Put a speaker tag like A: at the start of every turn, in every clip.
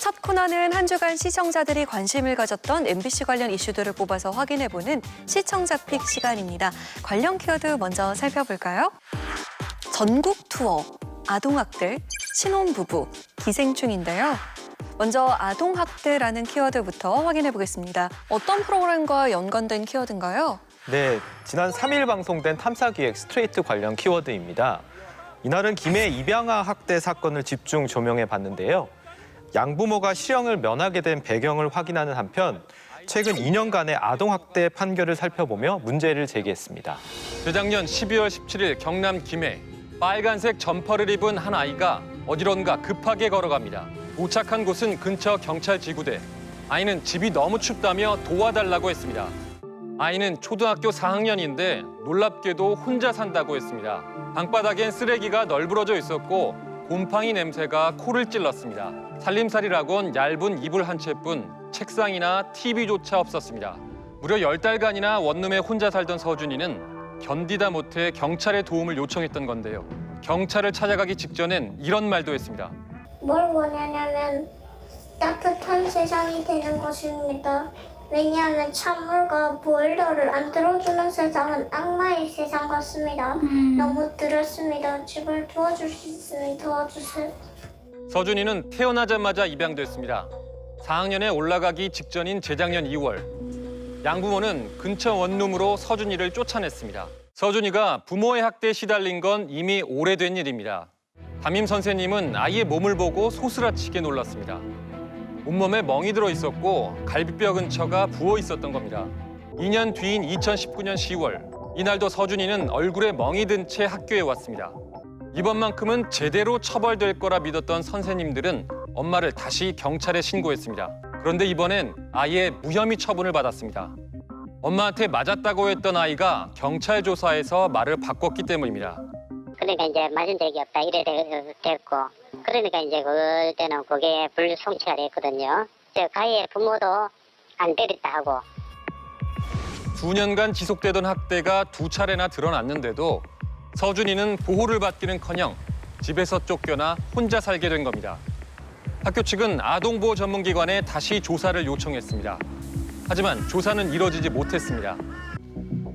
A: 첫 코너는 한 주간 시청자들이 관심을 가졌던 MBC 관련 이슈들을 뽑아서 확인해보는 시청자 픽 시간입니다. 관련 키워드 먼저 살펴볼까요? 전국 투어, 아동학대, 신혼부부, 기생충인데요. 먼저 아동학대라는 키워드부터 확인해보겠습니다. 어떤 프로그램과 연관된 키워드인가요?
B: 네, 지난 3일 방송된 탐사기획 스트레이트 관련 키워드입니다. 이날은 김해 입양아 학대 사건을 집중 조명해 봤는데요. 양부모가 실형을 면하게 된 배경을 확인하는 한편 최근 2년간의 아동학대 판결을 살펴보며 문제를 제기했습니다.
C: 재작년 12월 17일 경남 김해 빨간색 점퍼를 입은 한 아이가 어디론가 급하게 걸어갑니다. 도착한 곳은 근처 경찰 지구대. 아이는 집이 너무 춥다며 도와달라고 했습니다. 아이는 초등학교 4학년인데 놀랍게도 혼자 산다고 했습니다. 방바닥엔 쓰레기가 널브러져 있었고 곰팡이 냄새가 코를 찔렀습니다. 살림살이라곤 얇은 이불 한 채뿐 책상이나 TV조차 없었습니다. 무려 10달간이나 원룸에 혼자 살던 서준이는 견디다 못해 경찰의 도움을 요청했던 건데요. 경찰을 찾아가기 직전엔 이런 말도 했습니다.
D: 뭘 원하냐면 따뜻한 세상이 되는 것입니다. 왜냐하면 찬물과 보일러를 안 틀어주는 세상은 악마의 세상 같습니다. 너무 들었습니다. 제발 도와줄 수 있으면 도와주세요.
C: 서준이는 태어나자마자 입양됐습니다. 4학년에 올라가기 직전인 재작년 2월 양부모는 근처 원룸으로 서준이를 쫓아냈습니다. 서준이가 부모의 학대에 시달린 건 이미 오래된 일입니다. 담임 선생님은 아이의 몸을 보고 소스라치게 놀랐습니다. 온몸에 멍이 들어 있었고 갈비뼈 근처가 부어 있었던 겁니다. 2년 뒤인 2019년 10월 이날도 서준이는 얼굴에 멍이 든 채 학교에 왔습니다. 이번만큼은 제대로 처벌될 거라 믿었던 선생님들은 엄마를 다시 경찰에 신고했습니다. 그런데 이번엔 아예 무혐의 처분을 받았습니다. 엄마한테 맞았다고 했던 아이가 경찰 조사에서 말을 바꿨기 때문입니다.
E: 그러니까 이제 맞은 적이 없다 이래 됐고 그러니까 이제 그때는 그게 불송치가 됐거든요. 가해의 부모도 안 때렸다 하고.
C: 수년간 지속되던 학대가 2차례나 드러났는데도 서준이는 보호를 받기는커녕 집에서 쫓겨나 혼자 살게 된 겁니다. 학교 측은 아동보호 전문기관에 다시 조사를 요청했습니다. 하지만 조사는 이뤄지지 못했습니다.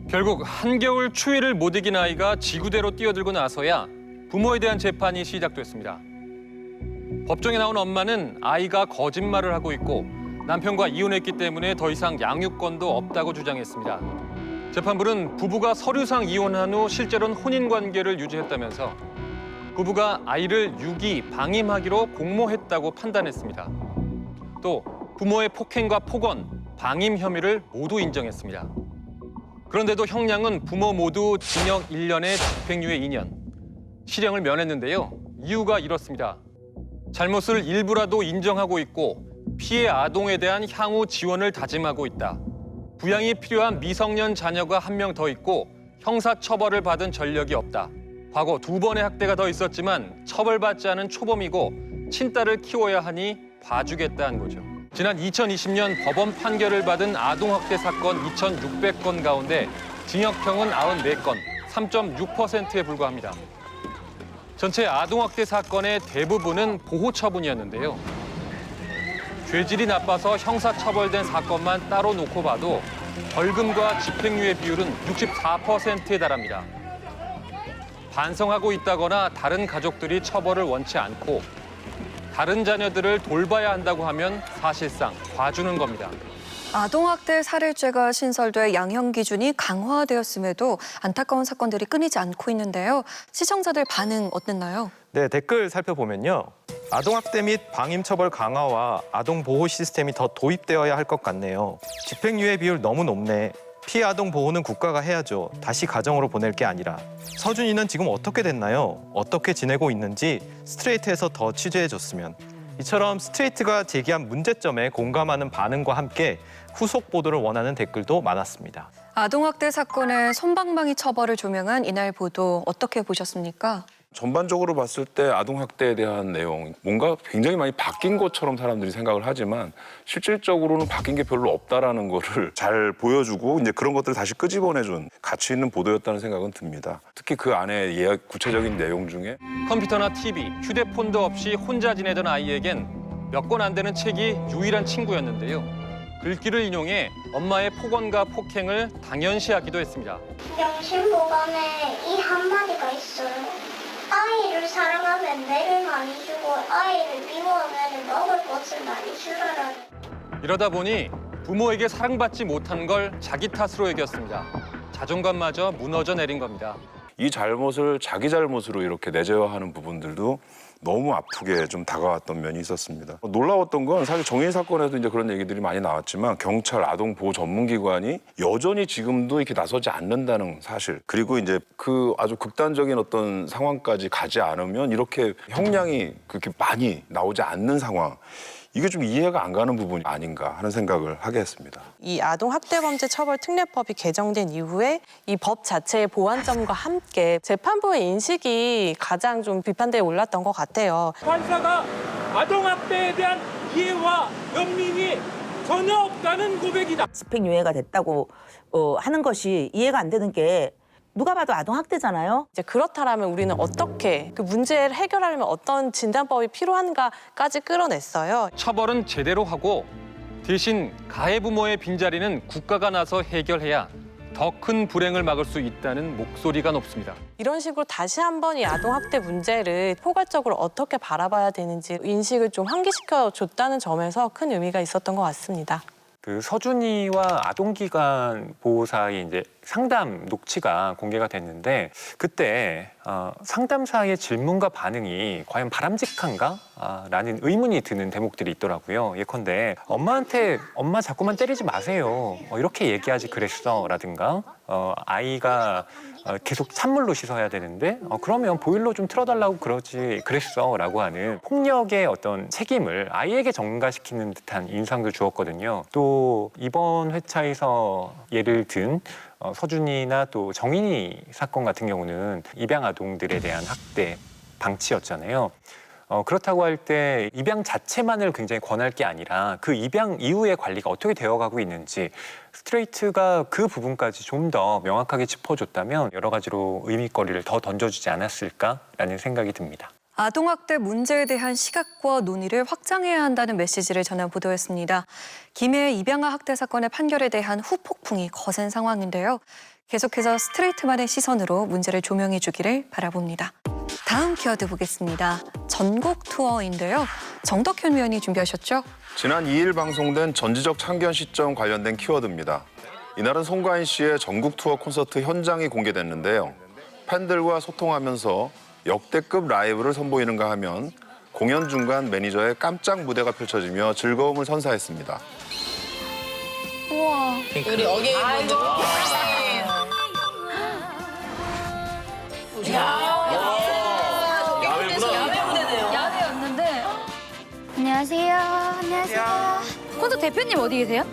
C: 결국 한겨울 추위를 못 이긴 아이가 지구대로 뛰어들고 나서야 부모에 대한 재판이 시작됐습니다. 법정에 나온 엄마는 아이가 거짓말을 하고 있고 남편과 이혼했기 때문에 더 이상 양육권도 없다고 주장했습니다. 재판부는 부부가 서류상 이혼한 후 실제로는 혼인관계를 유지했다면서 부부가 아이를 유기, 방임하기로 공모했다고 판단했습니다. 또 부모의 폭행과 폭언, 방임 혐의를 모두 인정했습니다. 그런데도 형량은 부모 모두 징역 1년에 집행유예 2년, 실형을 면했는데요. 이유가 이렇습니다. 잘못을 일부라도 인정하고 있고 피해 아동에 대한 향후 지원을 다짐하고 있다. 부양이 필요한 미성년 자녀가 한 명 더 있고 형사처벌을 받은 전력이 없다. 과거 2번의 학대가 더 있었지만 처벌받지 않은 초범이고 친딸을 키워야 하니 봐주겠다는 거죠. 지난 2020년 법원 판결을 받은 아동학대 사건 2,600건 가운데 징역형은 94건, 3.6%에 불과합니다. 전체 아동학대 사건의 대부분은 보호 처분이었는데요. 죄질이 나빠서 형사처벌된 사건만 따로 놓고 봐도 벌금과 집행유예 비율은 64%에 달합니다. 반성하고 있다거나 다른 가족들이 처벌을 원치 않고 다른 자녀들을 돌봐야 한다고 하면 사실상 봐주는 겁니다.
A: 아동학대 살해죄가 신설돼 양형 기준이 강화되었음에도 안타까운 사건들이 끊이지 않고 있는데요. 시청자들 반응 어땠나요?
B: 네, 댓글 살펴보면요. 아동학대 및 방임처벌 강화와 아동보호 시스템이 더 도입되어야 할 것 같네요. 집행유예 비율 너무 높네. 피해 아동 보호는 국가가 해야죠. 다시 가정으로 보낼 게 아니라. 서준이는 지금 어떻게 됐나요? 어떻게 지내고 있는지 스트레이트에서 더 취재해줬으면. 이처럼 스트레이트가 제기한 문제점에 공감하는 반응과 함께 후속 보도를 원하는 댓글도 많았습니다.
A: 아동학대 사건의 솜방망이 처벌을 조명한 이날 보도 어떻게 보셨습니까?
F: 전반적으로 봤을 때 아동학대에 대한 내용 뭔가 굉장히 많이 바뀐 것처럼 사람들이 생각을 하지만 실질적으로는 바뀐 게 별로 없다라는 거를 잘 보여주고 이제 그런 것들을 다시 끄집어내준 가치 있는 보도였다는 생각은 듭니다. 특히 그 안에 구체적인 내용 중에
C: 컴퓨터나 TV, 휴대폰도 없이 혼자 지내던 아이에겐 몇 권 안 되는 책이 유일한 친구였는데요. 글귀를 인용해 엄마의 폭언과 폭행을 당연시하기도 했습니다.
D: 명심보감에 이 한마디가 있어요. 아이를 사랑하면 매를 많이 주고 아이를 미워하면 먹을 것을 많이 주라라는.
C: 이러다 보니 부모에게 사랑받지 못한 걸 자기 탓으로 여겼습니다. 자존감마저 무너져 내린 겁니다.
F: 이 잘못을 자기 잘못으로 이렇게 내재화하는 부분들도 너무 아프게 좀 다가왔던 면이 있었습니다. 놀라웠던 건 사실 정인 사건에도 이제 그런 얘기들이 많이 나왔지만 경찰 아동보호 전문기관이 여전히 지금도 이렇게 나서지 않는다는 사실. 그리고 이제 그 아주 극단적인 어떤 상황까지 가지 않으면 이렇게 형량이 그렇게 많이 나오지 않는 상황. 이게 좀 이해가 안 가는 부분이 아닌가 하는 생각을 하게 했습니다.
G: 이 아동학대범죄처벌특례법이 개정된 이후에 이 법 자체의 보완점과 함께 재판부의 인식이 가장 좀 비판대에 올랐던 것 같아요.
H: 판사가 아동학대에 대한 이해와 연민이 전혀 없다는 고백이다.
I: 집행유예가 됐다고 하는 것이 이해가 안 되는 게 누가 봐도 아동학대잖아요.
G: 이제 그렇다라면 우리는 어떻게 그 문제를 해결하려면 어떤 진단법이 필요한가까지 끌어냈어요.
C: 처벌은 제대로 하고 대신 가해 부모의 빈자리는 국가가 나서 해결해야 더 큰 불행을 막을 수 있다는 목소리가 높습니다.
G: 이런 식으로 다시 한번 이 아동학대 문제를 포괄적으로 어떻게 바라봐야 되는지 인식을 좀 환기시켜 줬다는 점에서 큰 의미가 있었던 것 같습니다.
J: 그 서준이와 아동기관 보호사의 이제 상담 녹취가 공개가 됐는데 그때 상담사의 질문과 반응이 과연 바람직한가? 라는 의문이 드는 대목들이 있더라고요. 예컨대 엄마한테 엄마 자꾸만 때리지 마세요. 이렇게 얘기하지 그랬어. 라든가 아이가 계속 찬물로 씻어야 되는데 그러면 보일러 좀 틀어달라고 그러지 그랬어. 라고 하는 폭력의 어떤 책임을 아이에게 전가시키는 듯한 인상도 주었거든요. 또 이번 회차에서 예를 든 서준이나 또 정인이 사건 같은 경우는 입양 아동들에 대한 학대 방치였잖아요. 그렇다고 할 때 입양 자체만을 굉장히 권할 게 아니라 그 입양 이후의 관리가 어떻게 되어가고 있는지 스트레이트가 그 부분까지 좀 더 명확하게 짚어줬다면 여러 가지로 의미거리를 더 던져주지 않았을까라는 생각이 듭니다.
A: 아동학대 문제에 대한 시각과 논의를 확장해야 한다는 메시지를 전한 보도였습니다. 김해의 입양아 학대 사건의 판결에 대한 후폭풍이 거센 상황인데요. 계속해서 스트레이트만의 시선으로 문제를 조명해 주기를 바라봅니다. 다음 키워드 보겠습니다. 전국 투어인데요. 정덕현 위원이 준비하셨죠?
F: 지난 2일 방송된 전지적 참견 시점 관련된 키워드입니다. 이날은 송가인 씨의 전국 투어 콘서트 현장이 공개됐는데요. 팬들과 소통하면서 역대급 라이브를 선보이는가 하면 공연 중간 매니저의 깜짝 무대가 펼쳐지며 즐거움을 선사했습니다.
A: 우와.
G: 우리 어게인 분들.
K: 야외였는데. 안녕하세요. 안녕하세요. 콘서트 대표님 어디 계세요?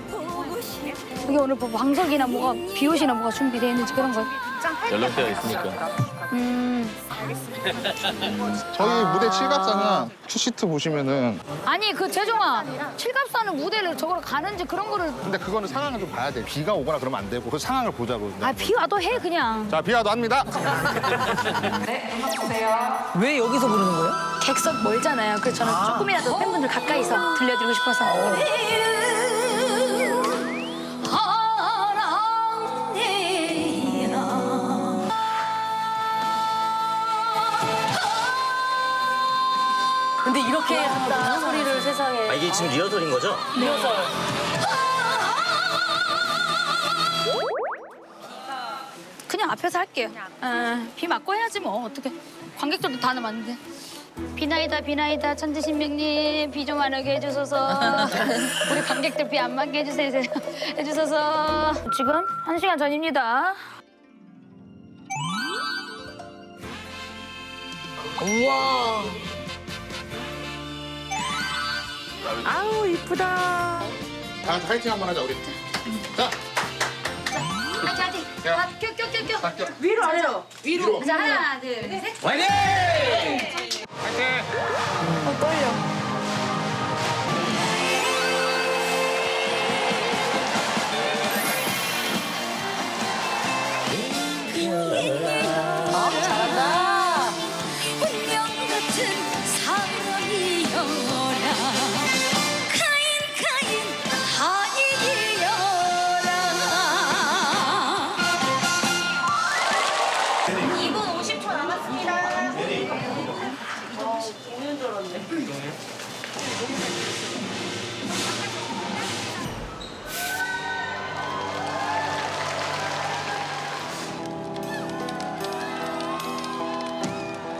K: 여기 오늘 뭐 방석이나 뭐가 비옷이나 뭐가 준비되어 있는지 그런 거.
L: 연락대가 있으니까.
M: 저희 무대 칠갑사는 큐시트 보시면은
K: 아니 그 재종아 칠갑사는 무대를 저걸 가는지 그런 거를.
M: 근데 그거는 상황을 좀 봐야 돼. 비가 오거나 그러면 안 되고 그 상황을 보자고.
K: 아 비 와도 해 그냥.
M: 자, 비 와도 합니다.
I: 왜 여기서 부르는 거예요?
K: 객석 멀잖아요. 그래서 저는 조금이라도 팬분들 가까이서 들려드리고 싶어서.
G: 근데 이렇게 한다 소리를 세상에.
L: 이게 지금 리허설인 거죠?
G: 리허설.
K: 그냥 앞에서 할게요. 비 맞고 해야지 뭐 어떻게. 관객들도 다 남았는데. 비나이다 비나이다 천지신명님 비 좀 안 오게 해주소서. 우리 관객들 비 안 맞게 해주소서. 지금 1시간 전입니다.
G: 우와.
I: 아우 이쁘다.
M: 다 같이 화이팅 한번 하자, 우리. 자.
K: 화이팅
M: 야.
K: 화이팅. 껴.
I: 위로 아래로.
M: 위로.
K: 자 하나 둘 셋.
H: 화이팅!
A: 떨려.
G: 잘한다.
K: 운명 같은 사랑이여라.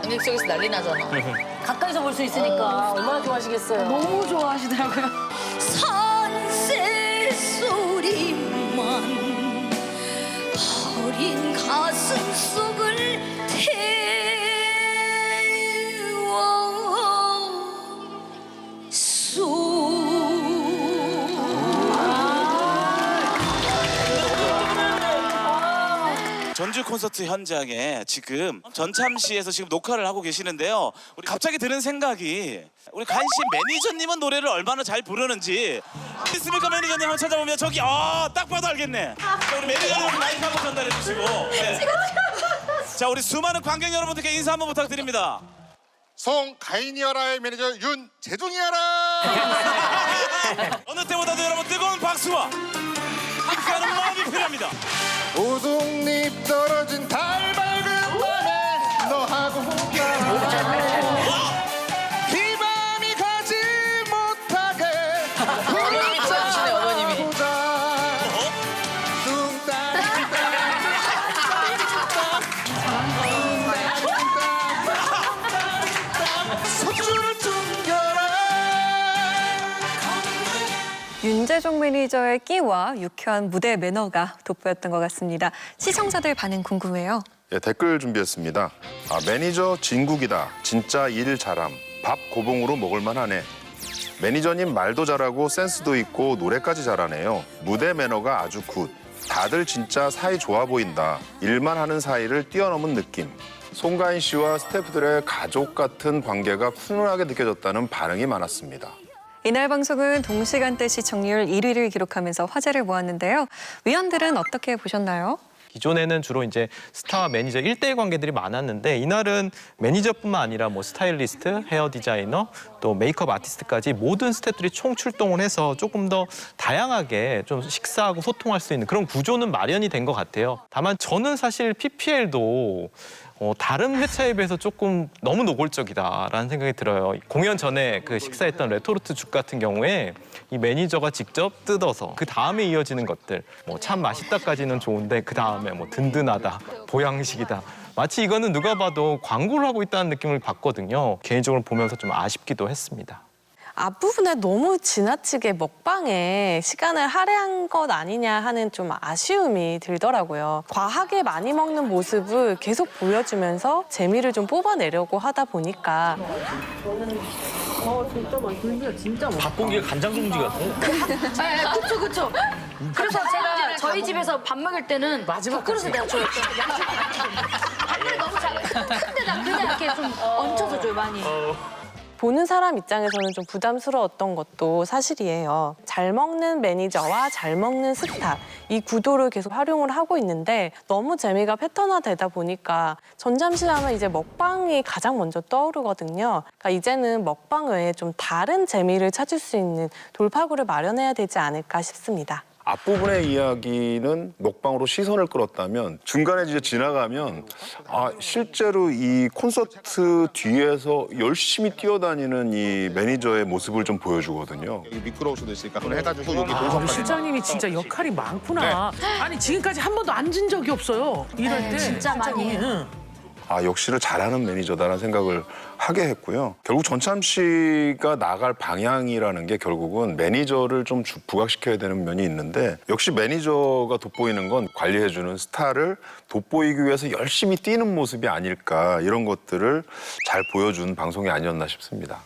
N: 관객 속에서 난리 나잖아. 가까이서 볼 수 있으니까 얼마나 좋아하시겠어요.
K: 너무 좋아하시더라고요. 산새 소리만 어린 가슴 속을
O: 전주 콘서트 현장에 지금 전참시에서 지금 녹화를 하고 계시는데요. 우리 갑자기 드는 생각이 우리 간신 매니저님은 노래를 얼마나 잘 부르는지 있습니까? 매니저님 한번 찾아보면 저기 딱 봐도 알겠네. 자, 우리 매니저님 마이크 한번 전달해 주시고. 네. 자, 우리 수많은 관객 여러분들께 인사 한번 부탁드립니다.
M: 송가인이어라의 매니저 윤재중이어라.
O: 어느 때보다도 여러분 뜨거운 박수와 함께하는 마음이 필요합니다.
M: 우동잎 떨어진 달 밝은 밤에 너하고 나 비밤이 가지 못하게
N: 어머님이 찾으시네, 어머님이.
M: 소주를 숨겨라.
A: 윤재종 매니저의 끼와 유쾌한 무대 매너가 돋보였던 것 같습니다. 시청자들 반응 궁금해요.
F: 예, 댓글 준비했습니다. 매니저 진국이다. 진짜 일 잘함. 밥 고봉으로 먹을만 하네. 매니저님 말도 잘하고 센스도 있고 노래까지 잘하네요. 무대 매너가 아주 굿. 다들 진짜 사이 좋아 보인다. 일만 하는 사이를 뛰어넘은 느낌. 송가인 씨와 스태프들의 가족 같은 관계가 훈훈하게 느껴졌다는 반응이 많았습니다.
A: 이날 방송은 동시간대 시청률 1위를 기록하면서 화제를 모았는데요. 위원들은 어떻게 보셨나요?
B: 기존에는 주로 이제 스타와 매니저 1대1 관계들이 많았는데 이날은 매니저뿐만 아니라 뭐 스타일리스트, 헤어 디자이너, 또 메이크업 아티스트까지 모든 스태프들이 총 출동을 해서 조금 더 다양하게 좀 식사하고 소통할 수 있는 그런 구조는 마련이 된 것 같아요. 다만 저는 사실 PPL도 다른 회차에 비해서 조금 너무 노골적이다라는 생각이 들어요. 공연 전에 그 식사했던 레토르트 죽 같은 경우에 이 매니저가 직접 뜯어서 그 다음에 이어지는 것들 뭐 참 맛있다까지는 좋은데 그 다음에 뭐 든든하다, 보양식이다. 마치 이거는 누가 봐도 광고를 하고 있다는 느낌을 받거든요. 개인적으로 보면서 좀 아쉽기도 했습니다.
G: 앞부분에 너무 지나치게 먹방에 시간을 할애한 것 아니냐 하는 좀 아쉬움이 들더라고요. 과하게 많이 먹는 모습을 계속 보여주면서 재미를 좀 뽑아내려고 하다 보니까
N: 진짜 맛있는데 진짜 맛있어.
L: 밥 공기가 간장 종지 같아.
K: 네, 그쵸. 그래서 제가 저희 집에서 밥 먹을 때는
N: 마지막
K: 그릇을 내가 줘요. 밥을 너무 잘 큰데 나 그냥 이렇게 좀 얹혀서 줘요, 많이.
G: 보는 사람 입장에서는 좀 부담스러웠던 것도 사실이에요. 잘 먹는 매니저와 잘 먹는 스타, 이 구도를 계속 활용을 하고 있는데 너무 재미가 패턴화되다 보니까 전참시 하면 이제 먹방이 가장 먼저 떠오르거든요. 그러니까 이제는 먹방 외에 좀 다른 재미를 찾을 수 있는 돌파구를 마련해야 되지 않을까 싶습니다.
F: 앞부분의 이야기는 먹방으로 시선을 끌었다면 중간에 이제 지나가면 실제로 이 콘서트 뒤에서 열심히 뛰어다니는 이 매니저의 모습을 좀 보여주거든요.
M: 미끄러울 수도 있으니까 그걸 해가지고 여기 동선
N: 우리 실장님이 진짜 역할이 많구나. 아니 지금까지 한 번도 앉은 적이 없어요. 일할 때.
K: 진짜 많이 해요.
F: 역시를 잘하는 매니저다라는 생각을 하게 했고요. 결국 전참시가 나갈 방향이라는 게 결국은 매니저를 좀 부각시켜야 되는 면이 있는데 역시 매니저가 돋보이는 건 관리해주는 스타를 돋보이기 위해서 열심히 뛰는 모습이 아닐까 이런 것들을 잘 보여준 방송이 아니었나 싶습니다.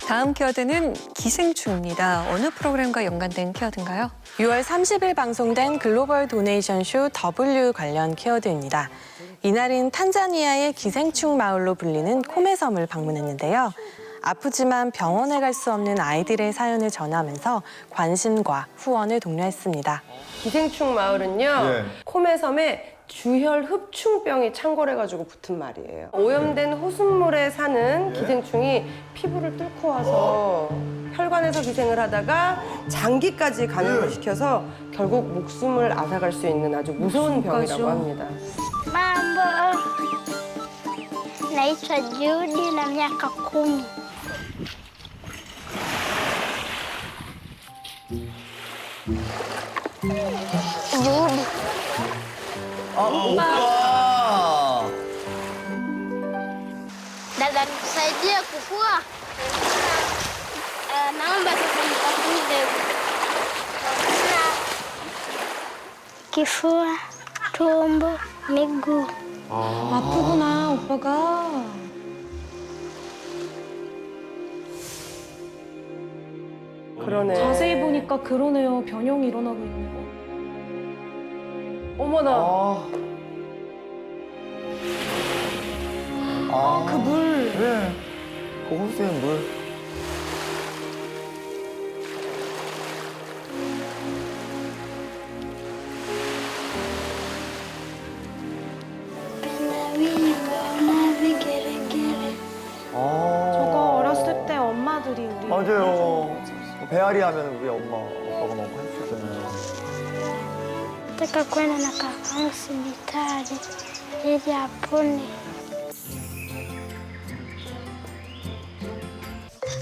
A: 다음 키워드는 기생충입니다. 어느 프로그램과 연관된 키워드인가요?
G: 6월 30일 방송된 글로벌 도네이션 쇼 W 관련 키워드입니다. 이날인 탄자니아의 기생충 마을로 불리는 코메섬을 방문했는데요. 아프지만 병원에 갈 수 없는 아이들의 사연을 전하면서 관심과 후원을 독려했습니다.
P: 기생충 마을은요, 코메섬에 주혈 흡충병이 창궐해가지고 붙은 말이에요. 오염된 호수물에 사는 기생충이 피부를 뚫고 와서 혈관에서 기생을 하다가 장기까지 감염을 시켜서 결국 목숨을 앗아갈 수 있는 아주 무서운 병이라고 합니다.
D: Mambo, naitwa Judy na miaka 10.
Q: 오빠.
D: Dada, nisaidie kufua. Naomba tukumtafutie. Kifua, tumbo, miguu.
A: 아프구나, 오빠가.
P: 그러네.
A: 자세히 보니까 그러네요. 변형이 일어나고 있네요.
P: 어머나.
Q: 그 물. 네. 그 호수의 물.
A: 저거 어렸을 때 엄마들이 우리.
Q: 맞아요. 배앓이 하면 우리 엄마, 아빠가 막 해주잖아요.
D: Nataka kwenda na kaka hospitali ili apone.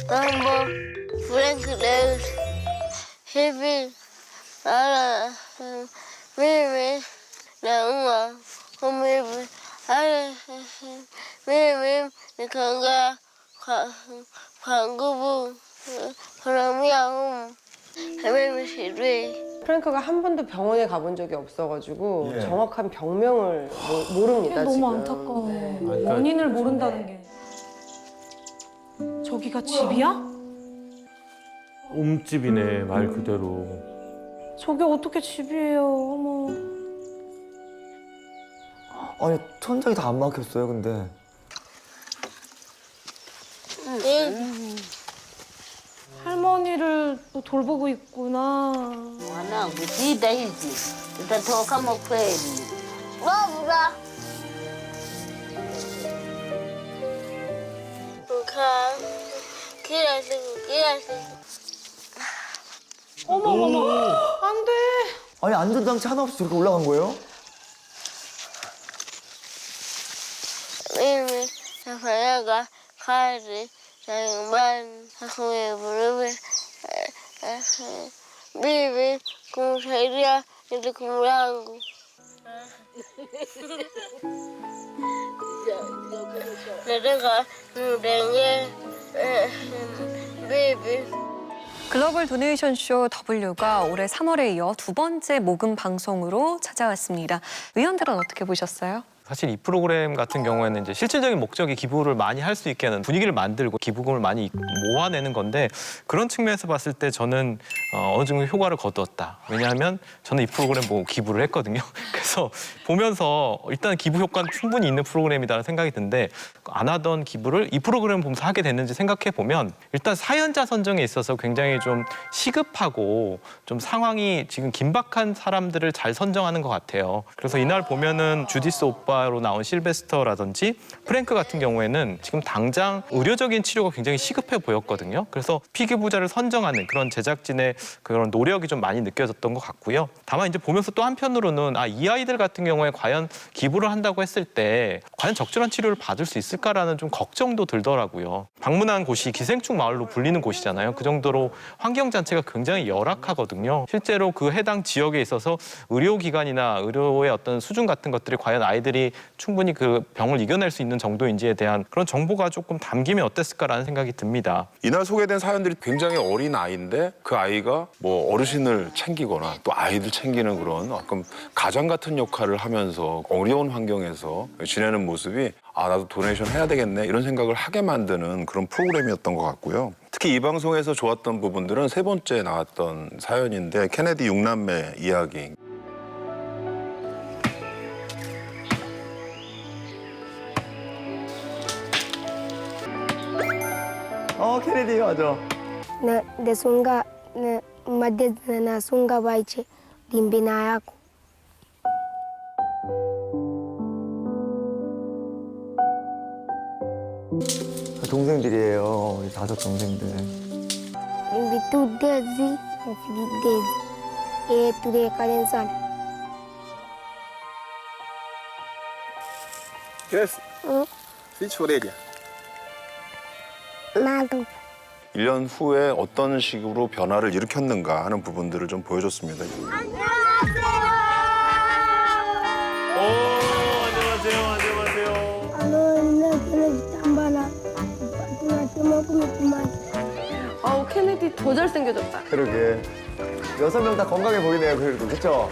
D: Mambo Frank Davis hivi ala mimi nauma hivi ala mimi nikaangaa kwa nguvu kuramia humu mimi sijui.
P: 프랭크가 한 번도 병원에 가본 적이 없어가지고
Q: 예.
P: 정확한 병명을 모릅니다.
A: 너무
P: 지금.
A: 안타까워. 원인을 모른다는 게. 저기가 집이야?
R: 옴집이네, 말 그대로.
A: 저게 어떻게 집이에요, 어머.
Q: 아니, 천장이 다 안 막혔어요, 근데.
A: 할머니를 또 돌보고 있구나.
N: Mwanangu, shida hizi zitatoka kama kweli.
D: Baba. kila siku.
A: 어머머머, 안 돼.
Q: 아니, 안전장치 하나 없이 저렇게 올라간 거예요?
D: Mimi nafanyaga kazi za nyumbani na vilevile bibi kumsaidia jukumu langu. Nataka nimtengee bibi.
A: 글로벌 도네이션 쇼 W가 올해 3월에 이어 두 번째 모금 방송으로 찾아왔습니다. 의원들은 어떻게 보셨어요?
B: 사실 이 프로그램 같은 경우에는 이제 실질적인 목적이 기부를 많이 할 수 있게 하는 분위기를 만들고 기부금을 많이 모아내는 건데 그런 측면에서 봤을 때 저는 어느 정도 효과를 거두었다. 왜냐하면 저는 이 프로그램 보고 기부를 했거든요. 그래서 보면서 일단 기부 효과는 충분히 있는 프로그램이라는 생각이 드는데 안 하던 기부를 이 프로그램 보면서 하게 됐는지 생각해 보면 일단 사연자 선정에 있어서 굉장히 좀 시급하고 좀 상황이 지금 긴박한 사람들을 잘 선정하는 것 같아요. 그래서 이날 보면은 주디스 오빠로 나온 실베스터라든지 프랭크 같은 경우에는 지금 당장 의료적인 치료가 굉장히 시급해 보였거든요. 그래서 피기부자를 선정하는 그런 제작진의 그런 노력이 좀 많이 느껴졌던 것 같고요. 다만 이제 보면서 또 한편으로는 이 아이들 같은 경우에 과연 기부를 한다고 했을 때 과연 적절한 치료를 받을 수 있을까라는 좀 걱정도 들더라고요. 방문한 곳이 기생충 마을로 불리는 곳이잖아요. 그 정도로 환경 자체가 굉장히 열악하거든요. 실제로 그 해당 지역에 있어서 의료기관이나 의료의 어떤 수준 같은 것들이 과연 아이들이 충분히 그 병을 이겨낼 수 있는 정도인지에 대한 그런 정보가 조금 담기면 어땠을까라는 생각이 듭니다.
F: 이날 소개된 사연들이 굉장히 어린 아이인데 그 아이가 뭐 어르신을 챙기거나 또 아이들 챙기는 그런 약간 가장 같은 역할을 하면서 어려운 환경에서 지내는 모습이 나도 도네이션 해야 되겠네 이런 생각을 하게 만드는 그런 프로그램이었던 것 같고요. 특히 이 방송에서 좋았던 부분들은 세 번째 나왔던 사연인데 케네디 6남매 이야기.
Q: 케네디 맞아.
D: Da sun ga madadda na sun gabace dimbina yako.
Q: 동생들이에요. 우리 5 동생들.
D: Bitu dezi, fi dezi. Tu de kalen san.
S: Yes. Which already?
D: 나도.
F: 1년 후에 어떤 식으로 변화를 일으켰는가 하는 부분들을 좀 보여줬습니다.
D: 안녕하세요.
P: 사람이 더 잘생겨졌다.
Q: 그러게. 6명 다 건강해 보이네요, 그래도. 그쵸?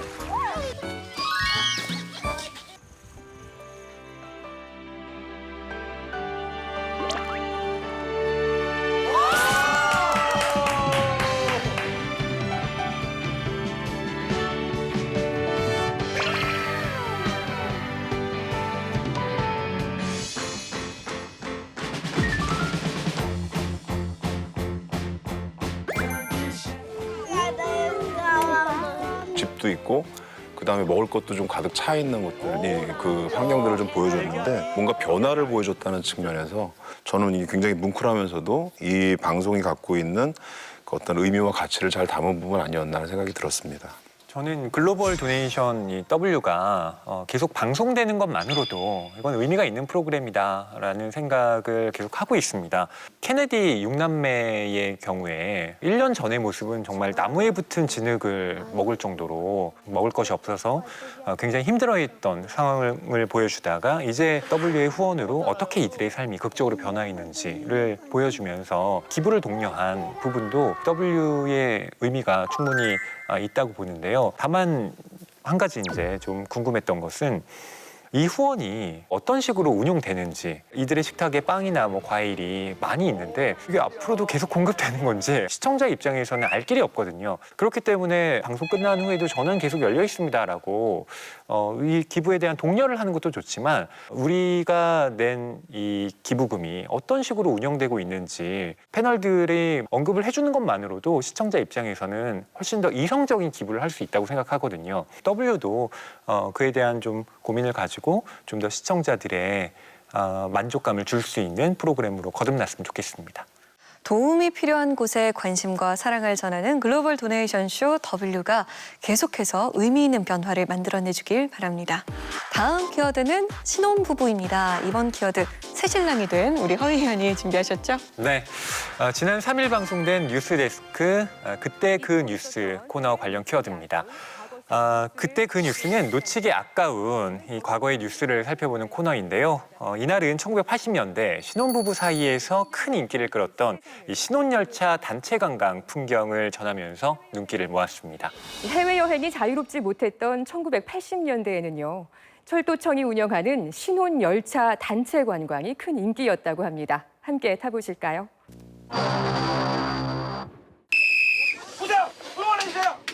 F: 집도 있고 그다음에 먹을 것도 좀 가득 차 있는 것들이 그 환경들을 좀 보여줬는데 뭔가 변화를 보여줬다는 측면에서 저는 이게 굉장히 뭉클하면서도 이 방송이 갖고 있는 그 어떤 의미와 가치를 잘 담은 부분 아니었나 하는 생각이 들었습니다.
J: 저는 글로벌 도네이션 이 W가 계속 방송되는 것만으로도 이건 의미가 있는 프로그램이다라는 생각을 계속 하고 있습니다. 케네디 6남매의 경우에 1년 전의 모습은 정말 나무에 붙은 진흙을 먹을 정도로 먹을 것이 없어서 굉장히 힘들어했던 상황을 보여주다가 이제 W의 후원으로 어떻게 이들의 삶이 극적으로 변화했는지를 보여주면서 기부를 독려한 부분도 W의 의미가 충분히 있다고 보는데요. 다만 한 가지 이제 좀 궁금했던 것은 이 후원이 어떤 식으로 운용되는지, 이들의 식탁에 빵이나 뭐 과일이 많이 있는데 이게 앞으로도 계속 공급되는 건지 시청자 입장에서는 알 길이 없거든요. 그렇기 때문에 방송 끝난 후에도 저는 계속 열려 있습니다라고 이 기부에 대한 독려를 하는 것도 좋지만 우리가 낸 이 기부금이 어떤 식으로 운영되고 있는지 패널들이 언급을 해주는 것만으로도 시청자 입장에서는 훨씬 더 이성적인 기부를 할 수 있다고 생각하거든요. W도 그에 대한 좀 고민을 가지고 좀 더 시청자들의 만족감을 줄 수 있는 프로그램으로 거듭났으면 좋겠습니다.
A: 도움이 필요한 곳에 관심과 사랑을 전하는 글로벌 도네이션 쇼 W가 계속해서 의미 있는 변화를 만들어내주길 바랍니다. 다음 키워드는 신혼부부입니다. 이번 키워드 새신랑이 된 우리 허희 의원이 준비하셨죠?
J: 네, 지난 3일 방송된 뉴스데스크 그때 그 뉴스 코너 관련 키워드입니다. 그때 그 뉴스는 놓치기 아까운 이 과거의 뉴스를 살펴보는 코너인데요. 이날은 1980년대 신혼부부 사이에서 큰 인기를 끌었던 이 신혼열차 단체 관광 풍경을 전하면서 눈길을 모았습니다.
T: 해외여행이 자유롭지 못했던 1980년대에는요. 철도청이 운영하는 신혼열차 단체 관광이 큰 인기였다고 합니다. 함께 타보실까요?
H: 보세요! 응원해주세요!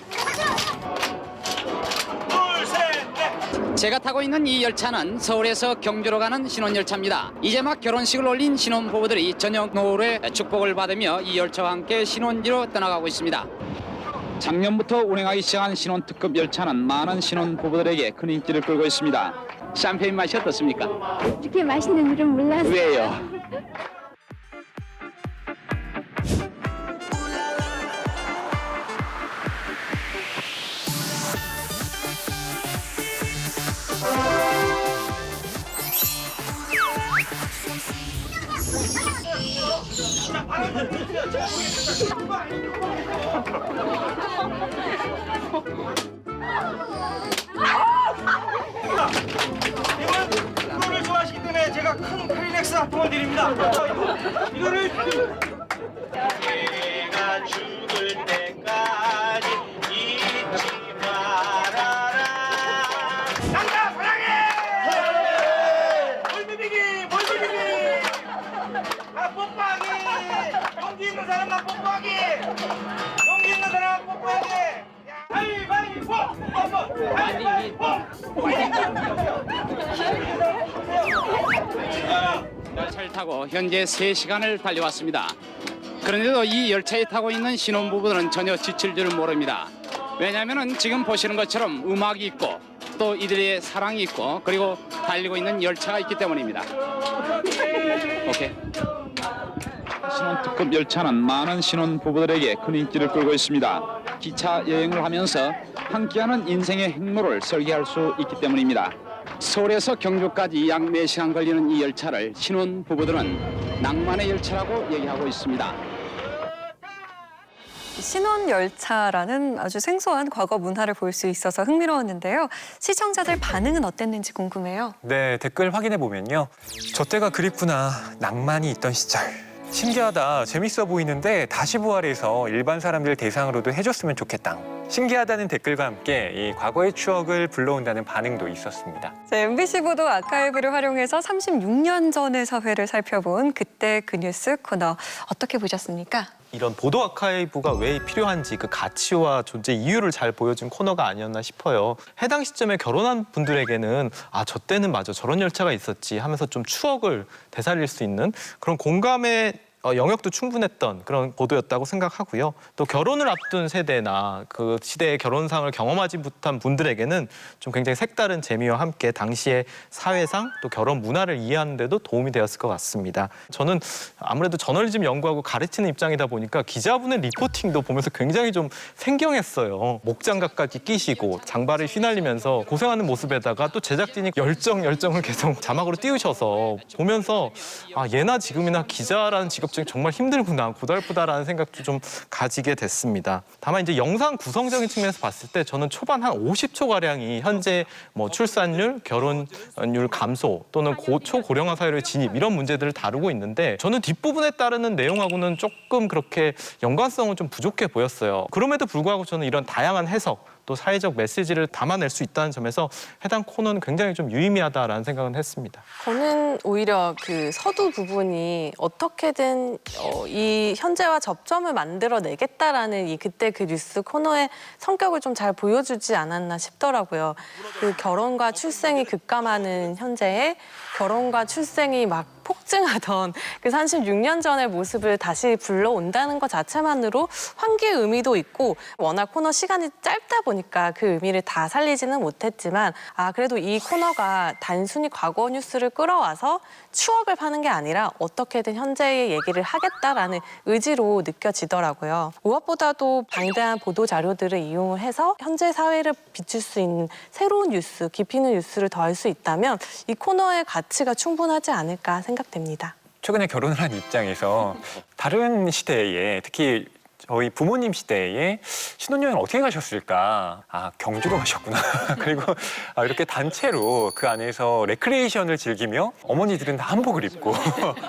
U: 제가 타고 있는 이 열차는 서울에서 경주로 가는 신혼열차입니다. 이제 막 결혼식을 올린 신혼부부들이 저녁 노을에 축복을 받으며 이 열차와 함께 신혼지로 떠나가고 있습니다. 작년부터 운행하기 시작한 신혼특급 열차는 많은 신혼부부들에게 큰 인기를 끌고 있습니다. 샴페인 맛이 어떻습니까?
D: 이렇게 맛있는 줄은 몰랐어요.
U: 왜요?
H: 이거를 좋아하시기 때문에 제가 큰 크리넥스 한통을 드립니다. 이거를 내가 죽을 때까지 잊지 말아라. 난다 사랑해. 볼비비기. 뽀뽀하기. 용기 있는 사람만 뽀뽀하기. 용기 있는 사람만 뽀뽀해야 돼. 가위바위보. 가위바위보.
U: 열차를 타고 현재 3시간을 달려왔습니다. 그런데도 이 열차에 타고 있는 신혼부부들은 전혀 지칠 줄은 모릅니다. 왜냐하면 지금 보시는 것처럼 음악이 있고 또 이들의 사랑이 있고 그리고 달리고 있는 열차가 있기 때문입니다. 오케이. 신혼특급 열차는 많은 신혼부부들에게 큰 인기를 끌고 있습니다. 기차 여행을 하면서 함께하는 인생의 행로를 설계할 수 있기 때문입니다. 서울에서 경주까지 약 4시간 걸리는 이 열차를 신혼부부들은 낭만의 열차라고 얘기하고 있습니다.
A: 신혼열차라는 아주 생소한 과거 문화를 볼 수 있어서 흥미로웠는데요. 시청자들 반응은 어땠는지 궁금해요.
J: 네, 댓글 확인해 보면요. 저 때가 그립구나. 낭만이 있던 시절. 신기하다, 재밌어 보이는데 다시 부활해서 일반 사람들 대상으로도 해줬으면 좋겠다. 신기하다는 댓글과 함께 이 과거의 추억을 불러온다는 반응도 있었습니다.
A: MBC 보도 아카이브를 활용해서 36년 전의 사회를 살펴본 그때 그 뉴스 코너 어떻게 보셨습니까?
B: 이런 보도 아카이브가 왜 필요한지 그 가치와 존재 이유를 잘 보여준 코너가 아니었나 싶어요. 해당 시점에 결혼한 분들에게는 아, 저 때는 맞아 저런 열차가 있었지 하면서 좀 추억을 되살릴 수 있는 그런 공감의 영역도 충분했던 그런 보도였다고 생각하고요. 또 결혼을 앞둔 세대나 그 시대의 결혼상을 경험하지 못한 분들에게는 좀 굉장히 색다른 재미와 함께 당시의 사회상 또 결혼 문화를 이해하는 데도 도움이 되었을 것 같습니다. 저는 아무래도 저널리즘 연구하고 가르치는 입장이다 보니까 기자분의 리포팅도 보면서 굉장히 좀 생경했어요. 목장갑까지 끼시고 장발을 휘날리면서 고생하는 모습에다가 또 제작진이 열정을 계속 자막으로 띄우셔서 보면서 아, 예나 지금이나 기자라는 직업 정말 힘들구나, 고달프다라는 생각도 좀 가지게 됐습니다. 다만 이제 영상 구성적인 측면에서 봤을 때 저는 초반 한 50초 가량이 현재 뭐 출산율, 결혼율 감소 또는 초고령화 사회의 진입 이런 문제들을 다루고 있는데 저는 뒷부분에 따르는 내용하고는 조금 그렇게 연관성은 좀 부족해 보였어요. 그럼에도 불구하고 저는 이런 다양한 해석 또 사회적 메시지를 담아낼 수 있다는 점에서 해당 코너는 굉장히 좀 유의미하다라는 생각은 했습니다.
G: 저는 오히려 그 서두 부분이 어떻게든 이 현재와 접점을 만들어내겠다라는 이 그때 그 뉴스 코너의 성격을 좀 잘 보여주지 않았나 싶더라고요. 그 결혼과 출생이 급감하는 현재에 결혼과 출생이 막 폭증하던 그 36년 전의 모습을 다시 불러온다는 것 자체만으로 환기의 의미도 있고 워낙 코너 시간이 짧다 보니까 그 의미를 다 살리지는 못했지만 그래도 이 코너가 단순히 과거 뉴스를 끌어와서 추억을 파는 게 아니라 어떻게든 현재의 얘기를 하겠다라는 의지로 느껴지더라고요. 무엇보다도 방대한 보도 자료들을 이용을 해서 현재 사회를 비출 수 있는 새로운 뉴스, 깊이 있는 뉴스를 더할 수 있다면 이 코너의 가치가 충분하지 않을까 생각됩니다.
J: 최근에 결혼을 한 입장에서 다른 시대에 특히 저희 부모님 시대에 신혼여행 어떻게 가셨을까? 경주로 가셨구나. 그리고 이렇게 단체로 그 안에서 레크레이션을 즐기며 어머니들은 다 한복을 입고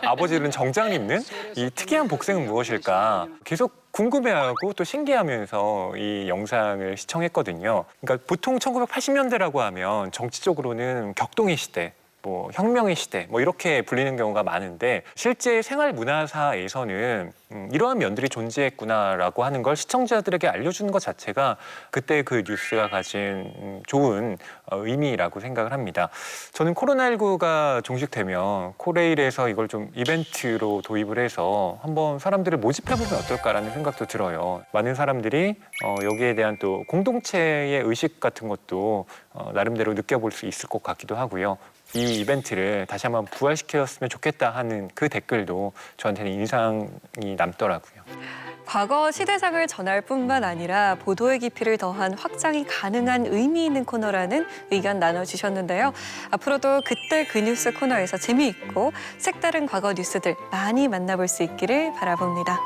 J: 아버지들은 정장을 입는 이 특이한 복생은 무엇일까? 계속 궁금해하고 또 신기하면서 이 영상을 시청했거든요. 그러니까 보통 1980년대라고 하면 정치적으로는 격동의 시대, 뭐 혁명의 시대 뭐 이렇게 불리는 경우가 많은데 실제 생활 문화사에서는 이러한 면들이 존재했구나라고 하는 걸 시청자들에게 알려주는 것 자체가 그때 그 뉴스가 가진 좋은 의미라고 생각을 합니다. 저는 코로나19가 종식되면 코레일에서 이걸 좀 이벤트로 도입을 해서 한번 사람들을 모집해보면 어떨까라는 생각도 들어요. 많은 사람들이 여기에 대한 또 공동체의 의식 같은 것도 나름대로 느껴볼 수 있을 것 같기도 하고요. 이 이벤트를 다시 한번 부활시켰으면 좋겠다 하는 그 댓글도 저한테는 인상이 남더라고요.
A: 과거 시대상을 전할 뿐만 아니라 보도의 깊이를 더한 확장이 가능한 의미 있는 코너라는 의견 나눠주셨는데요. 앞으로도 그때 그 뉴스 코너에서 재미있고 색다른 과거 뉴스들 많이 만나볼 수 있기를 바라봅니다.